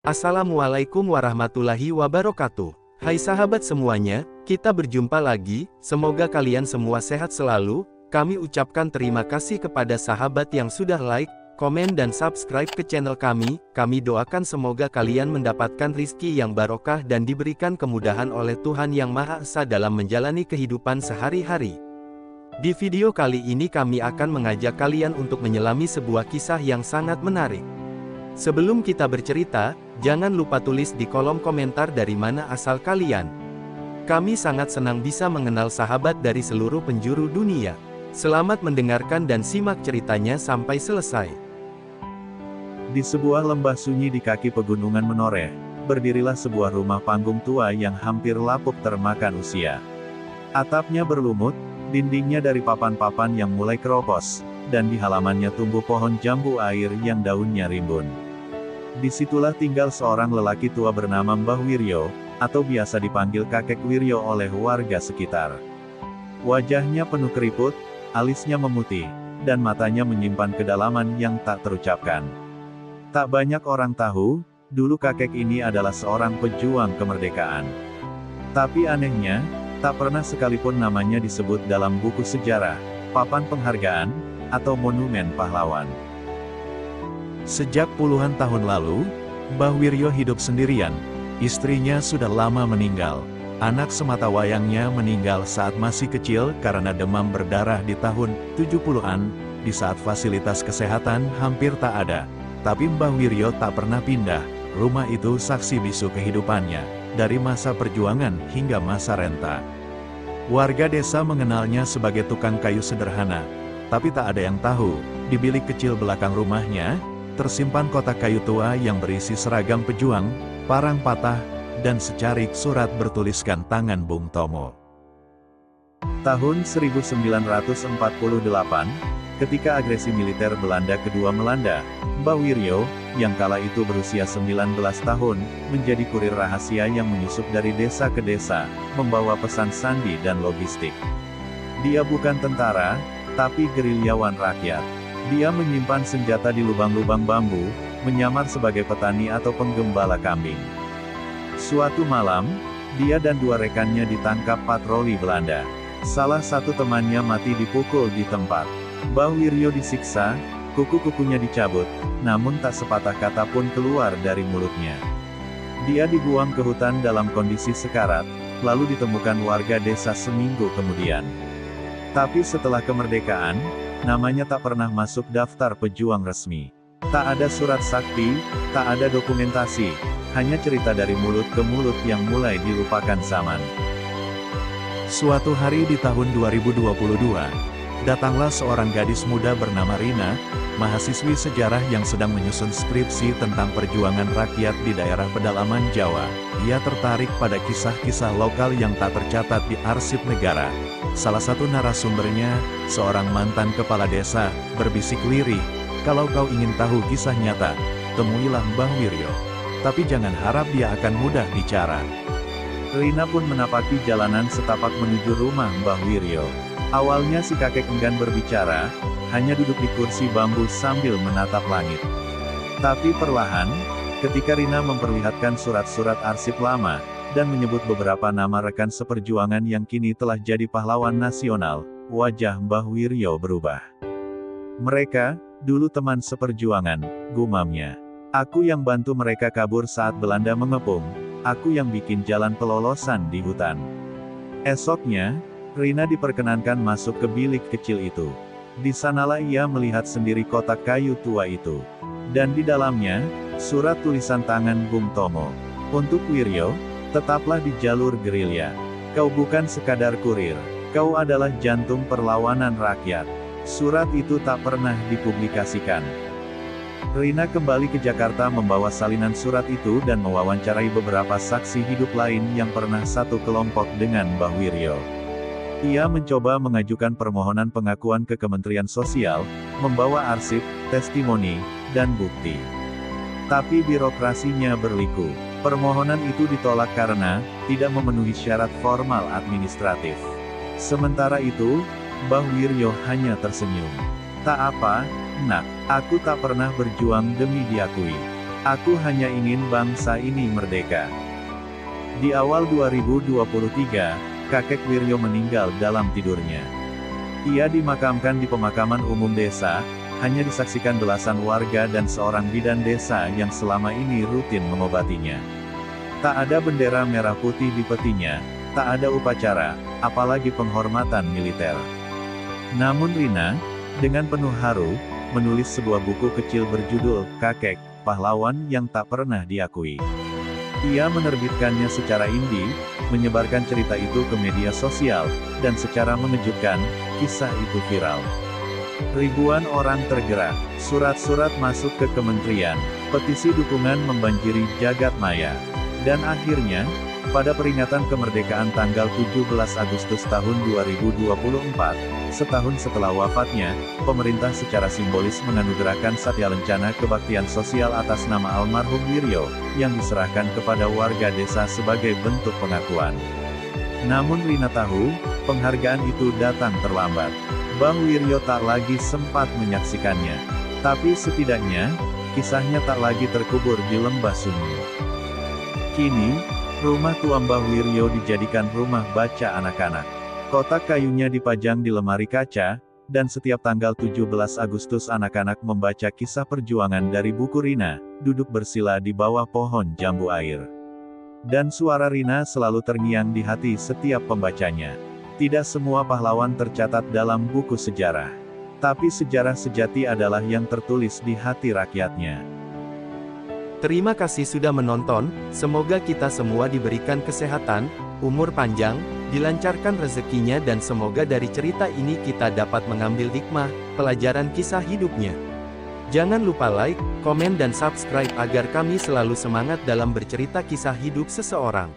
Assalamualaikum warahmatullahi wabarakatuh. Hai sahabat semuanya, kita berjumpa lagi, semoga kalian semua sehat selalu. Kami ucapkan terima kasih kepada sahabat yang sudah like, komen dan subscribe ke channel kami. Kami doakan semoga kalian mendapatkan rizki yang barokah dan diberikan kemudahan oleh Tuhan Yang Maha Esa dalam menjalani kehidupan sehari-hari. Di video kali ini kami akan mengajak kalian untuk menyelami sebuah kisah yang sangat menarik. Sebelum kita bercerita, jangan lupa tulis di kolom komentar dari mana asal kalian. Kami sangat senang bisa mengenal sahabat dari seluruh penjuru dunia. Selamat mendengarkan dan simak ceritanya sampai selesai. Di sebuah lembah sunyi di kaki pegunungan Menoreh, berdirilah sebuah rumah panggung tua yang hampir lapuk termakan usia. Atapnya berlumut, dindingnya dari papan-papan yang mulai keropos, dan di halamannya tumbuh pohon jambu air yang daunnya rimbun. Disitulah tinggal seorang lelaki tua bernama Mbah Wiryo, atau biasa dipanggil Kakek Wiryo oleh warga sekitar. Wajahnya penuh keriput, alisnya memutih, dan matanya menyimpan kedalaman yang tak terucapkan. Tak banyak orang tahu, dulu kakek ini adalah seorang pejuang kemerdekaan. Tapi anehnya, tak pernah sekalipun namanya disebut dalam buku sejarah, papan penghargaan, atau monumen pahlawan. Sejak puluhan tahun lalu, Mbah Wiryo hidup sendirian. Istrinya sudah lama meninggal. Anak sematawayangnya meninggal saat masih kecil karena demam berdarah di tahun 70-an, di saat fasilitas kesehatan hampir tak ada. Tapi Mbah Wiryo tak pernah pindah. Rumah itu saksi bisu kehidupannya, dari masa perjuangan hingga masa renta. Warga desa mengenalnya sebagai tukang kayu sederhana. Tapi tak ada yang tahu, di bilik kecil belakang rumahnya, tersimpan kotak kayu tua yang berisi seragam pejuang, parang patah, dan secarik surat bertuliskan tangan Bung Tomo. Tahun 1948, ketika agresi militer Belanda kedua melanda, Mbah Wiryo, yang kala itu berusia 19 tahun, menjadi kurir rahasia yang menyusup dari desa ke desa, membawa pesan sandi dan logistik. Dia bukan tentara, tapi gerilyawan rakyat. Dia menyimpan senjata di lubang-lubang bambu, menyamar sebagai petani atau penggembala kambing. Suatu malam, dia dan dua rekannya ditangkap patroli Belanda. Salah satu temannya mati dipukul di tempat. Mbah Wiryo disiksa, kuku-kukunya dicabut, namun tak sepatah kata pun keluar dari mulutnya. Dia dibuang ke hutan dalam kondisi sekarat, lalu ditemukan warga desa seminggu kemudian. Tapi setelah kemerdekaan, namanya tak pernah masuk daftar pejuang resmi. Tak ada surat sakti, tak ada dokumentasi, hanya cerita dari mulut ke mulut yang mulai dilupakan zaman. Suatu hari di tahun 2022, datanglah seorang gadis muda bernama Rina, mahasiswi sejarah yang sedang menyusun skripsi tentang perjuangan rakyat di daerah pedalaman Jawa. Ia tertarik pada kisah-kisah lokal yang tak tercatat di arsip negara. Salah satu narasumbernya, seorang mantan kepala desa, berbisik lirih, "Kalau kau ingin tahu kisah nyata, temuilah Mbah Wiryo. Tapi jangan harap dia akan mudah bicara." Rina pun menapaki jalanan setapak menuju rumah Mbah Wiryo. Awalnya si kakek enggan berbicara, hanya duduk di kursi bambu sambil menatap langit. Tapi perlahan, ketika Rina memperlihatkan surat-surat arsip lama, dan menyebut beberapa nama rekan seperjuangan yang kini telah jadi pahlawan nasional, wajah Mbah Wiryo berubah. "Mereka, dulu teman seperjuangan," gumamnya. "Aku yang bantu mereka kabur saat Belanda mengepung, aku yang bikin jalan pelolosan di hutan." Esoknya, Rina diperkenankan masuk ke bilik kecil itu. Di sanalah ia melihat sendiri kotak kayu tua itu. Dan di dalamnya, surat tulisan tangan Bung Tomo. "Untuk Wiryo, tetaplah di jalur gerilya. Kau bukan sekadar kurir, kau adalah jantung perlawanan rakyat." Surat itu tak pernah dipublikasikan. Rina kembali ke Jakarta membawa salinan surat itu dan mewawancarai beberapa saksi hidup lain yang pernah satu kelompok dengan Mbah Wiryo. Ia mencoba mengajukan permohonan pengakuan ke Kementerian Sosial, membawa arsip, testimoni, dan bukti. Tapi birokrasinya berliku. Permohonan itu ditolak karena tidak memenuhi syarat formal administratif. Sementara itu, Mbah Wiryo hanya tersenyum. "Tak apa, Nak, aku tak pernah berjuang demi diakui. Aku hanya ingin bangsa ini merdeka. Di awal 2023, kakek Wiryo meninggal dalam tidurnya. Ia dimakamkan di pemakaman umum desa, hanya disaksikan belasan warga dan seorang bidan desa yang selama ini rutin mengobatinya. Tak ada bendera merah putih di petinya, tak ada upacara, apalagi penghormatan militer. Namun Rina, dengan penuh haru, menulis sebuah buku kecil berjudul Kakek, Pahlawan yang Tak Pernah Diakui. Ia menerbitkannya secara indie, menyebarkan cerita itu ke media sosial, dan secara mengejutkan, kisah itu viral. Ribuan orang tergerak, surat-surat masuk ke kementerian, petisi dukungan membanjiri jagat maya. Dan akhirnya, pada peringatan kemerdekaan tanggal 17 Agustus tahun 2024, setahun setelah wafatnya, pemerintah secara simbolis menganugerahkan Satya Lencana Kebaktian Sosial atas nama almarhum Wiryo, yang diserahkan kepada warga desa sebagai bentuk pengakuan. Namun Rina tahu, penghargaan itu datang terlambat. Bang Wiryo tak lagi sempat menyaksikannya. Tapi setidaknya, kisahnya tak lagi terkubur di lembah sunyi. Kini, rumah tua Mbah Wiryo dijadikan rumah baca anak-anak. Kotak kayunya dipajang di lemari kaca, dan setiap tanggal 17 Agustus anak-anak membaca kisah perjuangan dari buku Rina, duduk bersila di bawah pohon jambu air. Dan suara Rina selalu terngiang di hati setiap pembacanya. Tidak semua pahlawan tercatat dalam buku sejarah. Tapi sejarah sejati adalah yang tertulis di hati rakyatnya. Terima kasih sudah menonton, semoga kita semua diberikan kesehatan, umur panjang, dilancarkan rezekinya dan semoga dari cerita ini kita dapat mengambil hikmah, pelajaran kisah hidupnya. Jangan lupa like, komen dan subscribe agar kami selalu semangat dalam bercerita kisah hidup seseorang.